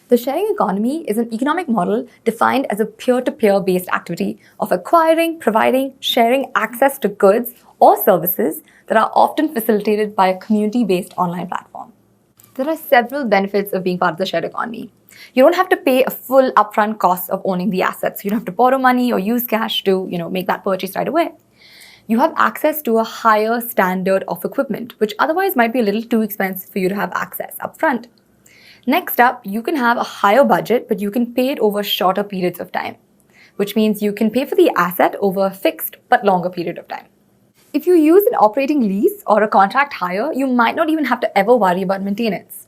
The sharing economy is an economic model defined as a peer-to-peer based activity of acquiring, providing, sharing access to goods or services that are often facilitated by a community-based online platform. There are several benefits of being part of the shared economy. You don't have to pay a full upfront cost of owning the assets. You don't have to borrow money or use cash to, make that purchase right away. You have access to a higher standard of equipment, which otherwise might be a little too expensive for you to have access upfront. Next up, you can have a higher budget, but you can pay it over shorter periods of time, which means you can pay for the asset over a fixed but longer period of time. If you use an operating lease or a contract hire, you might not even have to ever worry about maintenance.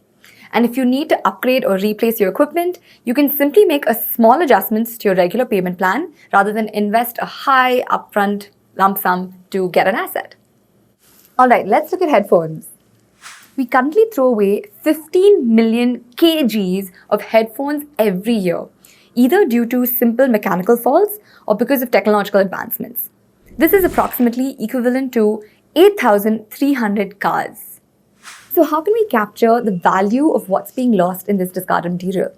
And if you need to upgrade or replace your equipment, you can simply make a small adjustments to your regular payment plan rather than invest a high upfront lump sum to get an asset. All right, let's look at headphones. We currently throw away 15 million kgs of headphones every year, either due to simple mechanical faults or because of technological advancements. This is approximately equivalent to 8,300 cars. So how can we capture the value of what's being lost in this discarded material?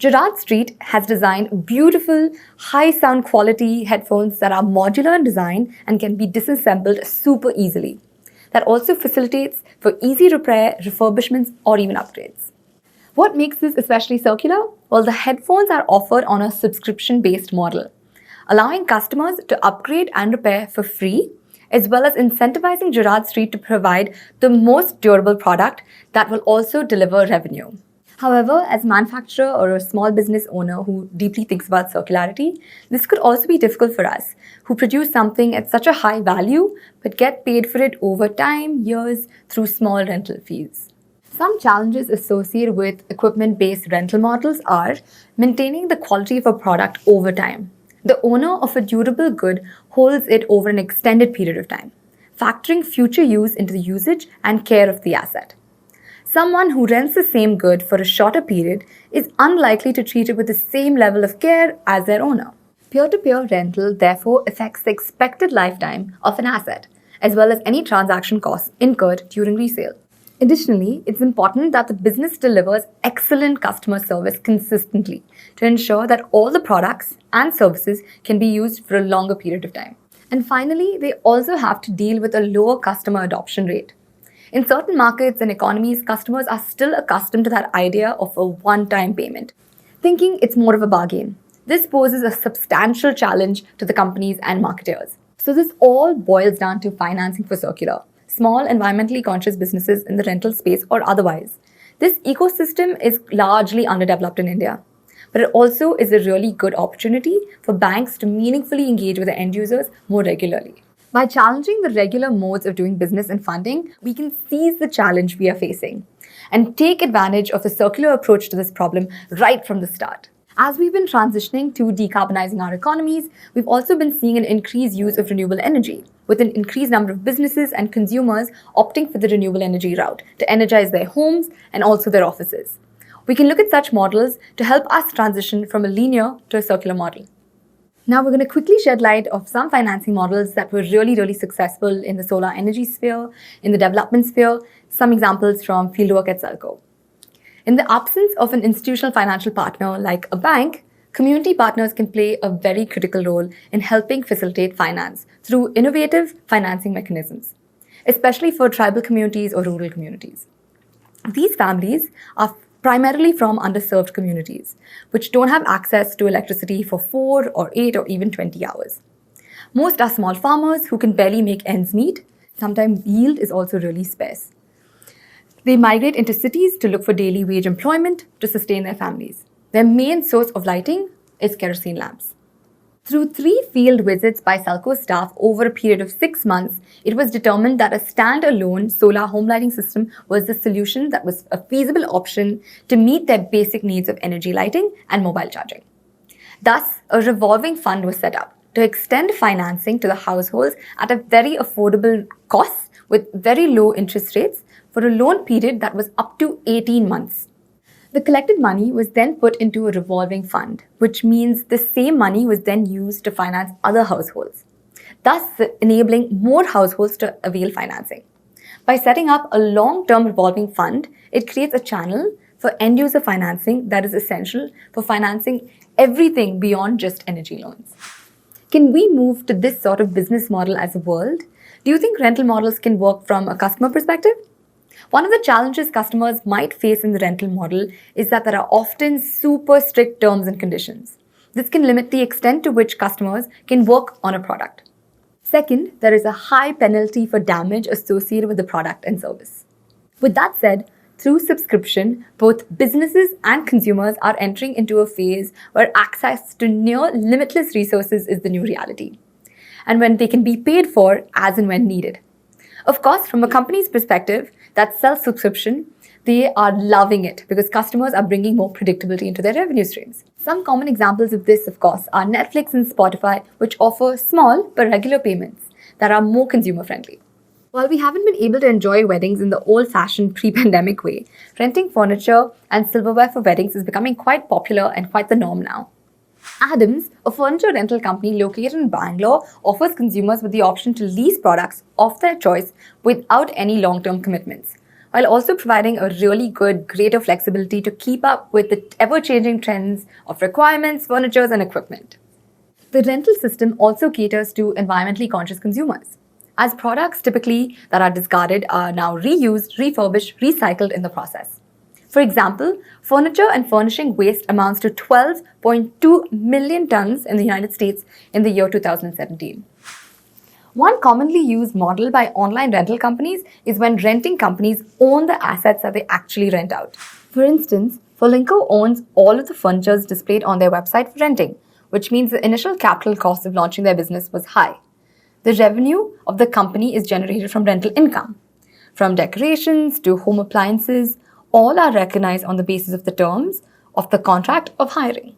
Gerrard Street has designed beautiful, high sound quality headphones that are modular in design and can be disassembled super easily. That also facilitates for easy repair, refurbishments, or even upgrades. What makes this especially circular? Well, the headphones are offered on a subscription-based model, allowing customers to upgrade and repair for free, as well as incentivizing Gerrard Street to provide the most durable product that will also deliver revenue. However, as a manufacturer or a small business owner who deeply thinks about circularity, this could also be difficult for us, who produce something at such a high value, but get paid for it over time, years, through small rental fees. Some challenges associated with equipment-based rental models are maintaining the quality of a product over time. The owner of a durable good holds it over an extended period of time, factoring future use into the usage and care of the asset. Someone who rents the same good for a shorter period is unlikely to treat it with the same level of care as their owner. Peer-to-peer rental therefore affects the expected lifetime of an asset, as well as any transaction costs incurred during resale. Additionally, it's important that the business delivers excellent customer service consistently to ensure that all the products and services can be used for a longer period of time. And finally, they also have to deal with a lower customer adoption rate. In certain markets and economies, customers are still accustomed to that idea of a one-time payment, thinking it's more of a bargain. This poses a substantial challenge to the companies and marketers. So this all boils down to financing for circular, small environmentally conscious businesses in the rental space or otherwise. This ecosystem is largely underdeveloped in India, but it also is a really good opportunity for banks to meaningfully engage with the end users more regularly. By challenging the regular modes of doing business and funding, we can seize the challenge we are facing and take advantage of a circular approach to this problem right from the start. As we've been transitioning to decarbonizing our economies, we've also been seeing an increased use of renewable energy, with an increased number of businesses and consumers opting for the renewable energy route to energize their homes and also their offices. We can look at such models to help us transition from a linear to a circular model. Now we're going to quickly shed light of some financing models that were really successful in the solar energy sphere, in the development sphere, some examples from fieldwork at Selco. In the absence of an institutional financial partner like a bank, community partners can play a very critical role in helping facilitate finance through innovative financing mechanisms, especially for tribal communities or rural communities. These families are primarily from underserved communities, which don't have access to electricity for 4 or 8 or even 20 hours. Most are small farmers who can barely make ends meet. Sometimes yield is also really sparse. They migrate into cities to look for daily wage employment to sustain their families. Their main source of lighting is kerosene lamps. Through 3 field visits by Selco staff over a period of 6 months, it was determined that a standalone solar home lighting system was the solution that was a feasible option to meet their basic needs of energy lighting and mobile charging. Thus, a revolving fund was set up to extend financing to the households at a very affordable cost with very low interest rates for a loan period that was up to 18 months. The collected money was then put into a revolving fund, which means the same money was then used to finance other households, thus enabling more households to avail financing. By setting up a long-term revolving fund, it creates a channel for end user financing that is essential for financing everything beyond just energy loans. Can we move to this sort of business model as a world? Do you think rental models can work from a customer perspective? One of the challenges customers might face in the rental model is that there are often super strict terms and conditions. This can limit the extent to which customers can work on a product. Second, there is a high penalty for damage associated with the product and service. With that said, through subscription, both businesses and consumers are entering into a phase where access to near limitless resources is the new reality, and when they can be paid for as and when needed. Of course, from a company's perspective that sells subscription, they are loving it because customers are bringing more predictability into their revenue streams. Some common examples of this, of course, are Netflix and Spotify, which offer small but regular payments that are more consumer friendly. While we haven't been able to enjoy weddings in the old-fashioned pre-pandemic way, renting furniture and silverware for weddings is becoming quite popular and quite the norm now. Adams, a furniture rental company located in Bangalore, offers consumers with the option to lease products of their choice without any long-term commitments, while also providing a really good, greater flexibility to keep up with the ever-changing trends of requirements, furniture, and equipment. The rental system also caters to environmentally conscious consumers, as products typically that are discarded are now reused, refurbished, recycled in the process. For example, furniture and furnishing waste amounts to 12.2 million tons in the United States in the year 2017. One commonly used model by online rental companies is when renting companies own the assets that they actually rent out. For instance, Folinco owns all of the furniture displayed on their website for renting, which means the initial capital cost of launching their business was high. The revenue of the company is generated from rental income. From decorations to home appliances, all are recognized on the basis of the terms of the contract of hiring.